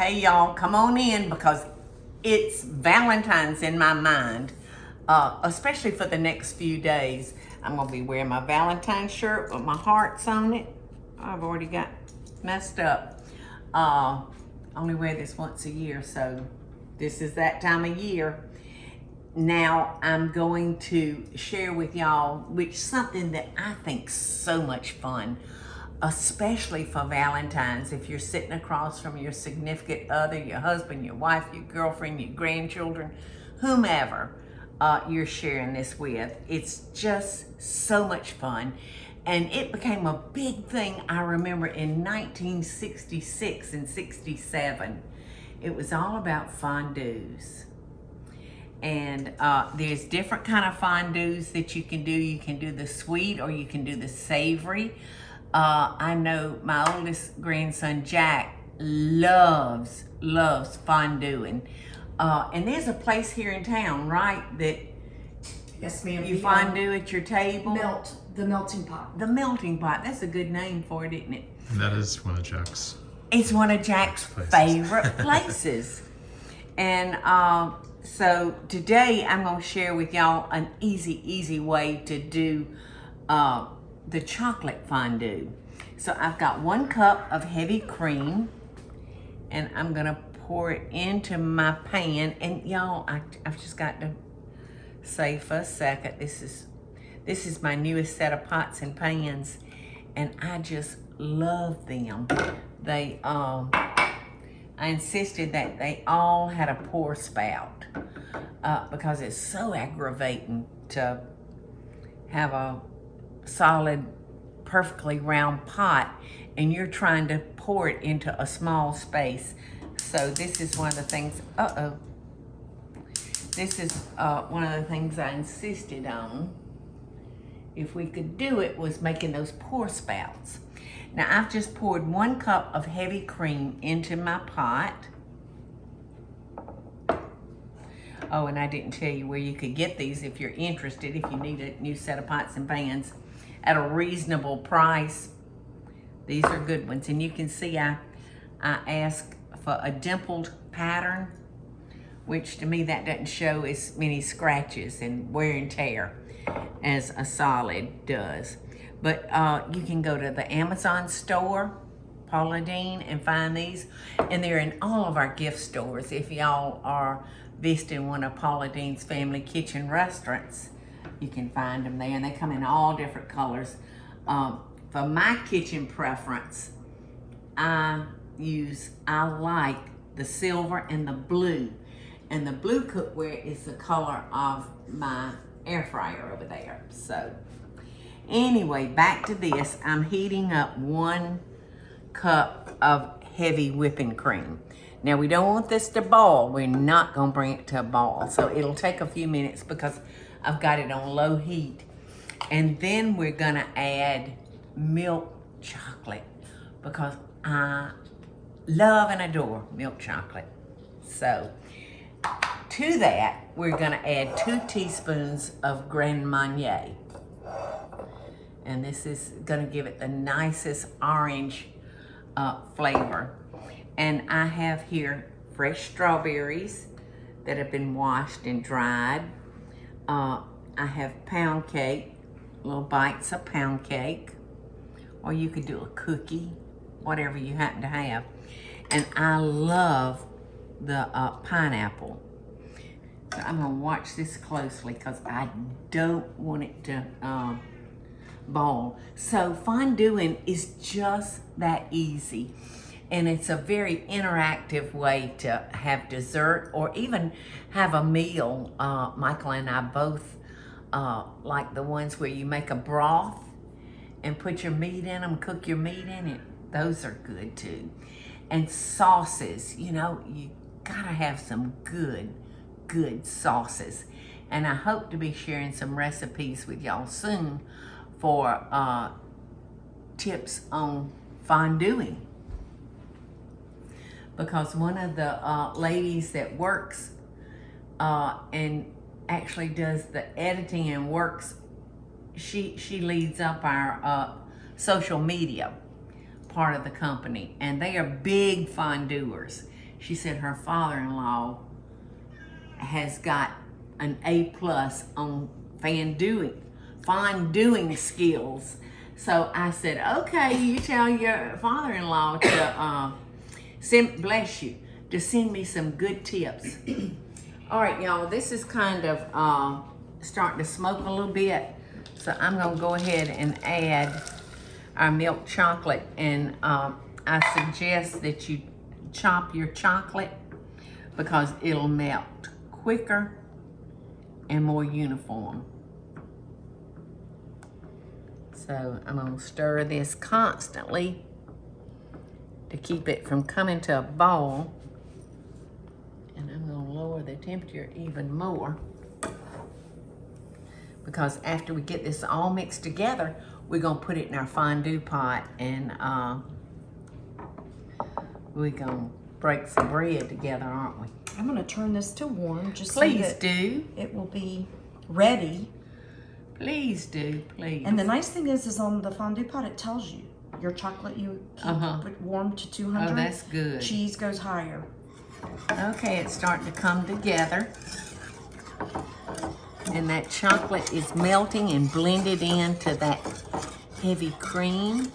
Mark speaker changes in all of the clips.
Speaker 1: Hey y'all, come on in because it's Valentine's in my mind, especially for the next few days. I'm gonna be wearing my Valentine shirt with my hearts on it. I've already got messed up. I only wear this once a year, so this is that time of year. Now I'm going to share with y'all something that I think so much fun, especially for Valentine's. If you're sitting across from your significant other, your husband, your wife, your girlfriend, your grandchildren, whomever you're sharing this with, it's just so much fun. And it became a big thing, I remember, in 1966 and 67. It was all about fondues. And there's different kind of fondues that you can do. You can do the sweet or you can do the savory. I know my oldest grandson, Jack, loves fonduing. And there's a place here in town, right, that
Speaker 2: yes, ma'am.
Speaker 1: you fondue at your table?
Speaker 2: The melting pot.
Speaker 1: The melting pot. That's a good name for it, isn't it?
Speaker 3: That is one of Jack's.
Speaker 1: It's one of Jack's favorite places. And so today I'm going to share with y'all an easy way to do the chocolate fondue. So I've got 1 cup of heavy cream, and I'm going to pour it into my pan. And y'all, I've just got to say for a second, this is my newest set of pots and pans, and I just love them. They I insisted that they all had a pour spout because it's so aggravating to have a solid, perfectly round pot and you're trying to pour it into a small space. So this is one of the things, this is one of the things I insisted on, if we could do it, was making those pour spouts. Now I've just poured 1 cup of heavy cream into my pot. Oh, and I didn't tell you where you could get these if you're interested, if you need a new set of pots and pans at a reasonable price. These are good ones. And you can see I asked for a dimpled pattern, which to me that doesn't show as many scratches and wear and tear as a solid does. But you can go to the Amazon store, Paula, Deen, and find these. And they're in all of our gift stores. If y'all are visiting one of Paula Deen's family kitchen restaurants, you can find them there. And they come in all different colors. For my kitchen preference, I like the silver and the blue. And the blue cookware is the color of my air fryer over there. So anyway, back to this. I'm heating up 1 cup of heavy whipping cream. Now we don't want this to boil. We're not gonna bring it to a boil. So it'll take a few minutes because I've got it on low heat. And then we're gonna add milk chocolate because I love and adore milk chocolate. So to that, we're gonna add 2 teaspoons of Grand Marnier. And this is gonna give it the nicest orange flavor. And I have here fresh strawberries that have been washed and dried. I have pound cake, little bites of pound cake, or you could do a cookie, whatever you happen to have. And I love the pineapple. So I'm gonna watch this closely because I don't want it to bowl. So fonduing is just that easy, and it's a very interactive way to have dessert or even have a meal. Michael and I both like the ones where you make a broth and put your meat in them, cook your meat in it. Those are good too. And sauces, you know, you gotta have some good sauces. And I hope to be sharing some recipes with y'all soon for tips on fonduing. Because one of the ladies that works and actually does the editing and works, she leads up our social media part of the company, and they are big fonduers. She said her father-in-law has got an A+ on fondue skills. So I said, okay, you tell your father-in-law to bless you, to send me some good tips. All right, y'all, this is kind of starting to smoke a little bit. So I'm gonna go ahead and add our milk chocolate, and I suggest that you chop your chocolate because it'll melt quicker and more uniform. So I'm gonna stir this constantly to keep it from coming to a ball. And I'm gonna lower the temperature even more because after we get this all mixed together, we're gonna put it in our fondue pot, and we're gonna break some bread together, aren't we?
Speaker 2: I'm gonna turn this to warm just
Speaker 1: Please
Speaker 2: so that
Speaker 1: do.
Speaker 2: it will be ready.
Speaker 1: Please do, please.
Speaker 2: And the nice thing is on the fondue pot, it tells you your chocolate you keep it warm to 200.
Speaker 1: Oh, that's good.
Speaker 2: Cheese goes higher.
Speaker 1: Okay, it's starting to come together. And that chocolate is melting and blended into that heavy cream.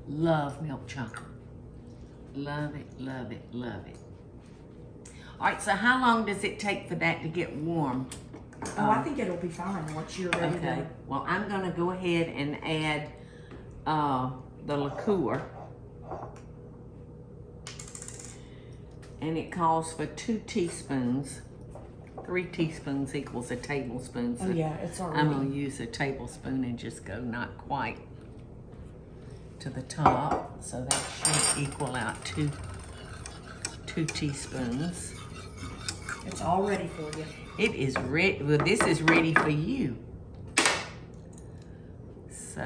Speaker 1: Love milk chocolate. Love it, love it, love it. All right, so how long does it take for that to get warm?
Speaker 2: Oh, I think it'll be fine once you're ready
Speaker 1: Okay,
Speaker 2: to.
Speaker 1: well, I'm gonna go ahead and add the liqueur. And it calls for 2 teaspoons. 3 teaspoons equals a tablespoon. So
Speaker 2: Oh yeah, it's already.
Speaker 1: I'm gonna use a tablespoon and just go not quite to the top. So that should equal out two teaspoons.
Speaker 2: It's all ready for you.
Speaker 1: It is ready. Well, this is ready for you. So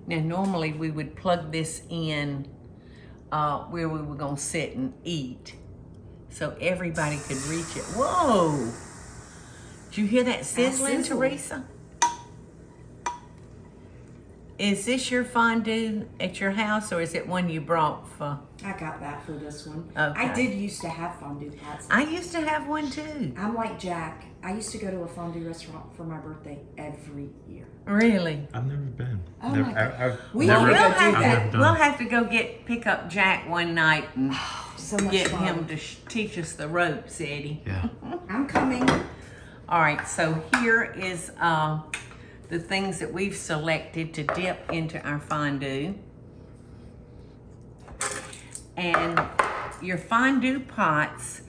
Speaker 1: now normally we would plug this in where we were gonna sit and eat, so everybody could reach it. Whoa! Did you hear that sizzling, Teresa? Is this your fondue at your house, or is it one you brought for?
Speaker 2: I got that for this one.
Speaker 1: Okay.
Speaker 2: I did used to have fondue pots.
Speaker 1: I used to have one too.
Speaker 2: I'm like Jack. I used to go to a fondue restaurant for my birthday every year.
Speaker 1: Really?
Speaker 3: I've never been.
Speaker 2: Oh
Speaker 3: never,
Speaker 2: my God.
Speaker 3: I've
Speaker 2: We
Speaker 3: never,
Speaker 2: need to go do
Speaker 3: I've
Speaker 2: that.
Speaker 3: never done.
Speaker 1: We'll have to go pick up Jack one night and
Speaker 2: So much
Speaker 1: get
Speaker 2: fun.
Speaker 1: him to teach us the ropes, Eddie.
Speaker 3: Yeah.
Speaker 2: I'm coming.
Speaker 1: All right, so here is the things that we've selected to dip into our fondue. And your fondue pots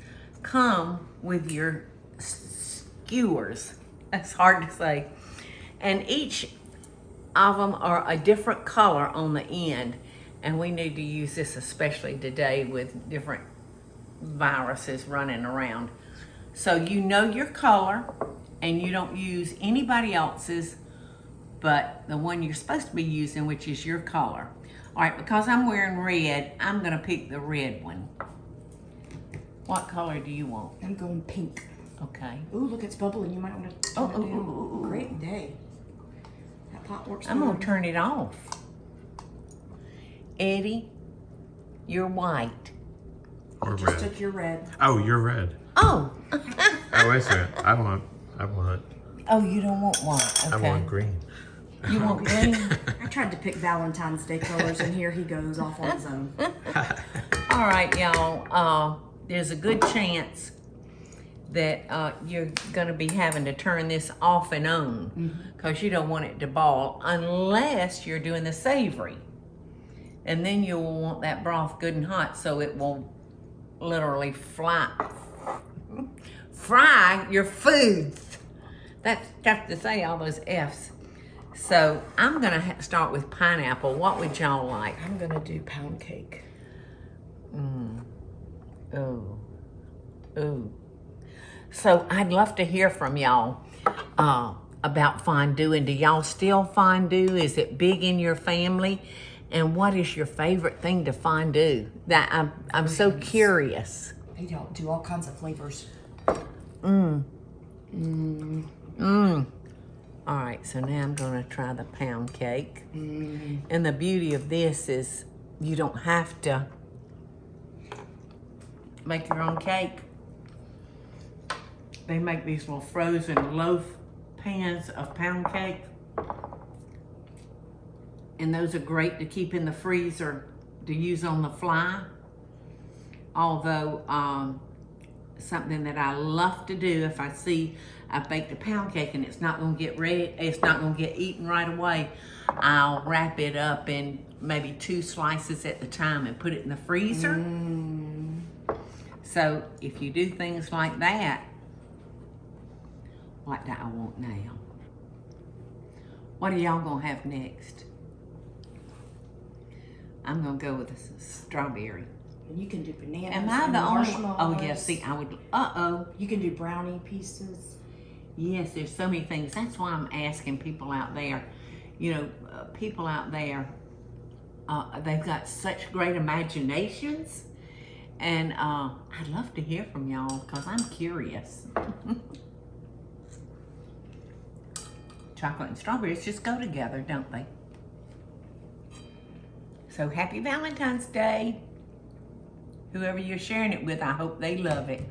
Speaker 1: come with your skewers. That's hard to say. And each of them are a different color on the end. And we need to use this especially today with different viruses running around. So you know your color, and you don't use anybody else's but the one you're supposed to be using, which is your color. All right, because I'm wearing red, I'm gonna pick the red one. What color do you want?
Speaker 2: I'm going pink.
Speaker 1: Okay.
Speaker 2: Ooh, look, it's bubbling. You might want to turn it down. Great day. That pot works.
Speaker 1: I'm gonna
Speaker 2: good.
Speaker 1: turn it off. Eddie, you're white.
Speaker 3: Or
Speaker 2: Just
Speaker 3: red.
Speaker 2: took your red.
Speaker 3: Oh, you're red.
Speaker 1: Oh.
Speaker 3: Oh, wait a second. I want.
Speaker 1: Oh, you don't want white. Okay.
Speaker 3: I want green.
Speaker 1: You want green?
Speaker 2: I tried to pick Valentine's Day colors, and here he goes off on his own.
Speaker 1: All right, y'all. There's a good chance that you're gonna be having to turn this off and on because you don't want it to ball unless you're doing the savory. And then you will want that broth good and hot so it will literally fry your food. That's tough to say, all those F's. So I'm gonna start with pineapple. What would y'all like?
Speaker 2: I'm gonna do pound cake.
Speaker 1: Ooh. Ooh. So I'd love to hear from y'all about fondue. And do y'all still fondue? Is it big in your family? And what is your favorite thing to fondue? That I'm so
Speaker 2: Versions.
Speaker 1: curious.
Speaker 2: They don't do all kinds of flavors.
Speaker 1: All right, so now I'm gonna try the pound cake. And the beauty of this is you don't have to make your own cake. They make these little frozen loaf pans of pound cake. And those are great to keep in the freezer to use on the fly. Although, something that I love to do if I see I baked a pound cake and it's not gonna get ready, it's not gonna get eaten right away, I'll wrap it up in maybe 2 slices at the time and put it in the freezer. So if you do things like that, I want now. What are y'all gonna have next? I'm gonna go with a strawberry.
Speaker 2: And you can do bananas.
Speaker 1: Am I
Speaker 2: and
Speaker 1: the only one?
Speaker 2: marshmallows.
Speaker 1: Oh yeah, see, I would,
Speaker 2: You can do brownie pieces.
Speaker 1: Yes, there's so many things. That's why I'm asking people out there, you know, people out there, they've got such great imaginations. And I'd love to hear from y'all because I'm curious. Chocolate and strawberries just go together, don't they? So happy Valentine's Day. Whoever you're sharing it with, I hope they love it.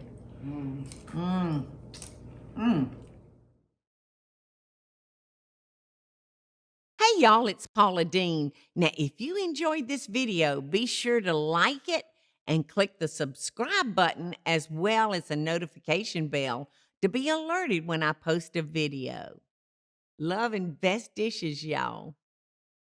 Speaker 1: Hey y'all, it's Paula Deen. Now, if you enjoyed this video, be sure to like it and click the subscribe button as well as the notification bell to be alerted when I post a video. Love and best dishes, y'all.